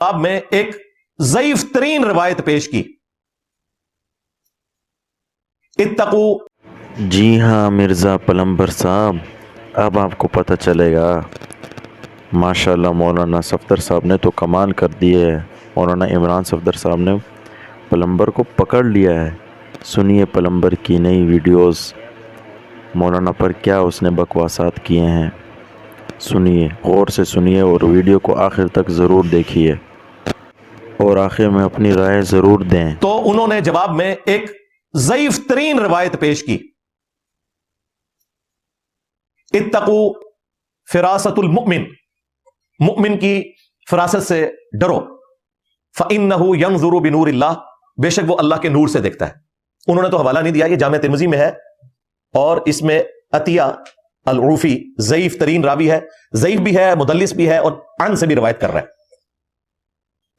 اب میں ایک ضعیف ترین روایت پیش کی. اتقو. جی ہاں مرزا پلمبر صاحب، اب آپ کو پتہ چلے گا. ماشاءاللہ مولانا صفدر صاحب نے تو کمال کر دی ہے. مولانا عمران صفدر صاحب نے پلمبر کو پکڑ لیا ہے. سنیے پلمبر کی نئی ویڈیوز، مولانا پر کیا اس نے بکواسات کیے ہیں. سنیے، غور سے سنیے اور ویڈیو کو آخر تک ضرور دیکھیے اور آخر میں اپنی رائے ضرور دیں. تو انہوں نے جواب میں ایک ضعیف ترین روایت پیش کی. اتقو فراست المؤمن، مؤمن کی فراست سے ڈرو. فإنه ينظر بنور اللہ، بے شک وہ اللہ کے نور سے دیکھتا ہے. انہوں نے تو حوالہ نہیں دیا، یہ جامع ترمذی میں ہے اور اس میں عطیہ العوفی ضعیف ترین راوی ہے، ضعیف بھی ہے، مدلس بھی ہے اور عن سے بھی روایت کر رہا ہے.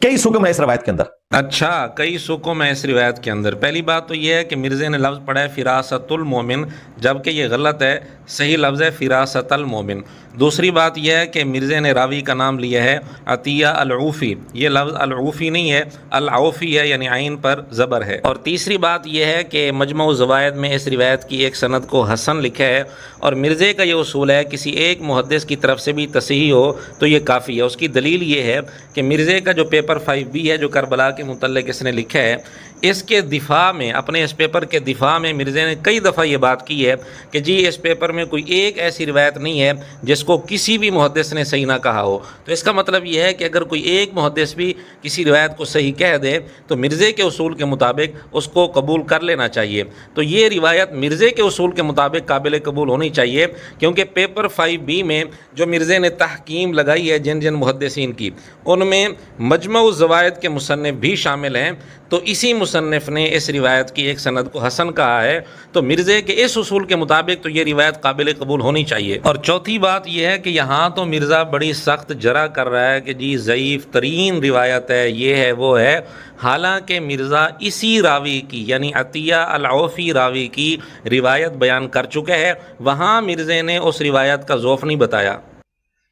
کئی سکم ہے اس روایت کے اندر. اچھا، کئی سکم ہے اس روایت کے اندر. پہلی بات تو یہ ہے کہ مرزے نے لفظ پڑھا ہے فراست المومن، جبکہ یہ غلط ہے. صحیح لفظ ہے فراست المومن. دوسری بات یہ ہے کہ مرزے نے راوی کا نام لیا ہے عطیہ العوفی. یہ لفظ العوفی نہیں ہے، العوفی ہے، یعنی عین پر زبر ہے. اور تیسری بات یہ ہے کہ مجمع الزوائد میں اس روایت کی ایک سند کو حسن لکھا ہے، اور مرزے کا یہ اصول ہے کسی ایک محدث کی طرف سے بھی تصحیح ہو تو یہ کافی ہے. اس کی دلیل یہ ہے کہ مرزے کا جو پیپر 5B ہے جو کربلا کے متعلق اس نے لکھا ہے، اس کے دفاع میں، اپنے اس پیپر کے دفاع میں مرزے نے کئی دفعہ یہ بات کی ہے کہ جی اس پیپر میں کوئی ایک ایسی روایت نہیں ہے جس کو کسی بھی محدث نے صحیح نہ کہا ہو. تو اس کا مطلب یہ ہے کہ اگر کوئی ایک محدث بھی کسی روایت کو صحیح کہہ دے تو مرزے کے اصول کے مطابق اس کو قبول کر لینا چاہیے. تو یہ روایت مرزے کے اصول کے مطابق قابل قبول ہونی چاہیے، کیونکہ پیپر 5B میں جو مرزے نے تحکیم لگائی ہے جن جن محدثین کی، ان میں مجمع الزوائد کے مصنف بھی شامل ہیں. تو اسی مصنف نے اس روایت کی ایک سند کو حسن کہا ہے. تو مرزے کے اس اصول کے مطابق تو یہ روایت قابل قبول ہونی چاہیے. اور چوتھی بات یہ ہے کہ یہاں تو مرزا بڑی سخت جرح کر رہا ہے کہ جی ضعیف ترین روایت ہے، یہ ہے وہ ہے. حالانکہ مرزا اسی راوی کی یعنی عطیہ العوفی راوی کی روایت بیان کر چکا ہے. وہاں مرزے نے اس روایت کا ضعف نہیں بتایا.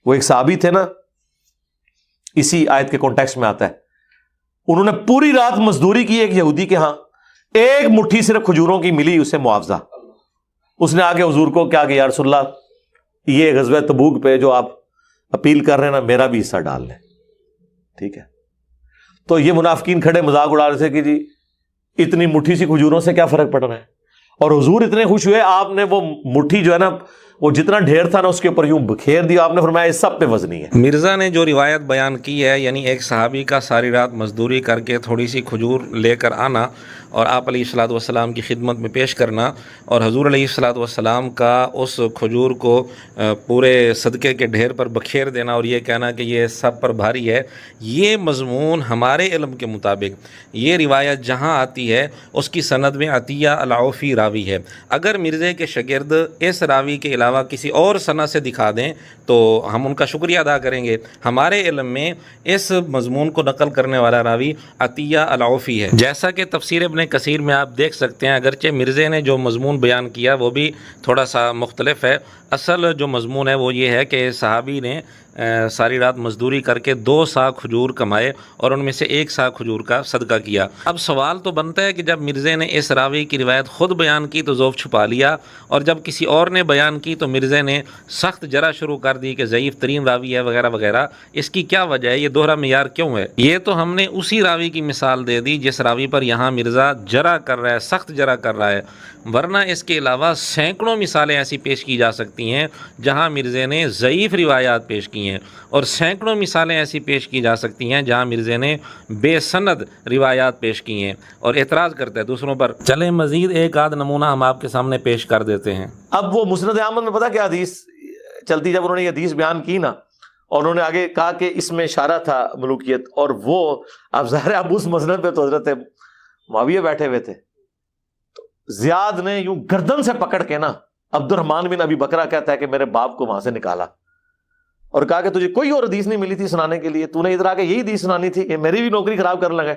وہ ایک صحابی تھے نا، اسی آیت کے کانٹیکسٹ میں آتا ہے، انہوں نے پوری رات مزدوری کی ایک یہودی کے ہاں، ایک مٹھی صرف کھجوروں کی ملی اسے معاوضہ. اس نے آگے حضور کو کیا کہ یا رسول اللہ، یہ غزوہ تبوک پہ جو آپ اپیل کر رہے ہیں نا، میرا بھی حصہ ڈال لیں. ٹھیک ہے. تو یہ منافقین کھڑے مذاق اڑا رہے تھے کہ جی اتنی مٹھی سی کھجوروں سے کیا فرق پڑ رہا ہے. اور حضور اتنے خوش ہوئے، آپ نے وہ مٹھی جو ہے نا، وہ جتنا ڈھیر تھا نا اس کے اوپر یوں بکھیر دیا. آپ نے فرمایا اس سب پہ وزنی ہے. مرزا نے جو روایت بیان کی ہے، یعنی ایک صحابی کا ساری رات مزدوری کر کے تھوڑی سی کھجور لے کر آنا اور آپ علیہ الصلوۃ والسلام کی خدمت میں پیش کرنا، اور حضور علیہ الصلوۃ والسلام کا اس کھجور کو پورے صدقے کے ڈھیر پر بکھیر دینا اور یہ کہنا کہ یہ سب پر بھاری ہے، یہ مضمون ہمارے علم کے مطابق یہ روایت جہاں آتی ہے اس کی سند میں عطیہ العوفی راوی ہے. اگر مرزے کے شاگرد اس راوی کے علاوہ کسی اور سند سے دکھا دیں تو ہم ان کا شکریہ ادا کریں گے. ہمارے علم میں اس مضمون کو نقل کرنے والا راوی عطیہ العوفی ہے. جیسا کہ تفسیر ابن کثیر میں آپ دیکھ سکتے ہیں، اگرچہ مرزے نے جو مضمون بیان کیا وہ بھی تھوڑا سا مختلف ہے. اصل جو مضمون ہے وہ یہ ہے کہ صحابی نے ساری رات مزدوری کر کے 2 سا کھجور کمائے اور ان میں سے 1 سا کھجور کا صدقہ کیا. اب سوال تو بنتا ہے کہ جب مرزے نے اس راوی کی روایت خود بیان کی تو ضعف چھپا لیا، اور جب کسی اور نے بیان کی تو مرزے نے سخت جرح شروع کر دی کہ ضعیف ترین راوی ہے وغیرہ وغیرہ. اس کی کیا وجہ ہے؟ یہ دوہرا معیار کیوں ہے؟ یہ تو ہم نے اسی راوی کی مثال دے دی جس راوی پر یہاں مرزا جرح کر رہا ہے، سخت جرح کر رہا ہے. ورنہ اس کے علاوہ سینکڑوں مثالیں ایسی پیش کی جا سکتی ہیں جہاں مرزے نے ضعیف روایات پیش کی ہیں، اور سینکڑوں مثالیں ایسی پیش کی جا سکتی ہیں جہاں مرزے نے بے سند روایات پیش کی ہیں اور اعتراض کرتا ہے دوسروں پر. چلیں مزید ایک آدھ نمونہ ہم آپ کے سامنے پیش کر دیتے ہیں. اب وہ مسند احمد میں پتہ کیا حدیث چلتی، جب انہوں نے یہ حدیث بیان کی نا اور انہوں نے آگے کہا کہ اس میں اشارہ تھا ملوکیت، اور وہ اب ظاہر اب اس مسند پہ تو حضرت معاویہ بیٹھے ہوئے تھے، تو زیاد نے یوں گردن سے پکڑ کے نا عبد الرحمن بن ابی بکرہ کہتا ہے کہ میرے باپ کو وہاں سے نکالا اور کہا کہ تجھے کوئی اور حدیث نہیں ملی تھی سنانے کے لیے، تو نے ادھر آ کے یہی حدیث سنانی تھی، کہ میری بھی نوکری خراب کرنے لگے.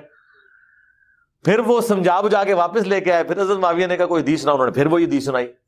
پھر وہ سمجھا بجھا کے واپس لے کے آئے. پھر حضرت معاویہ نے کہا کوئی حدیث سنا، انہوں نے پھر وہی حدیث سنائی.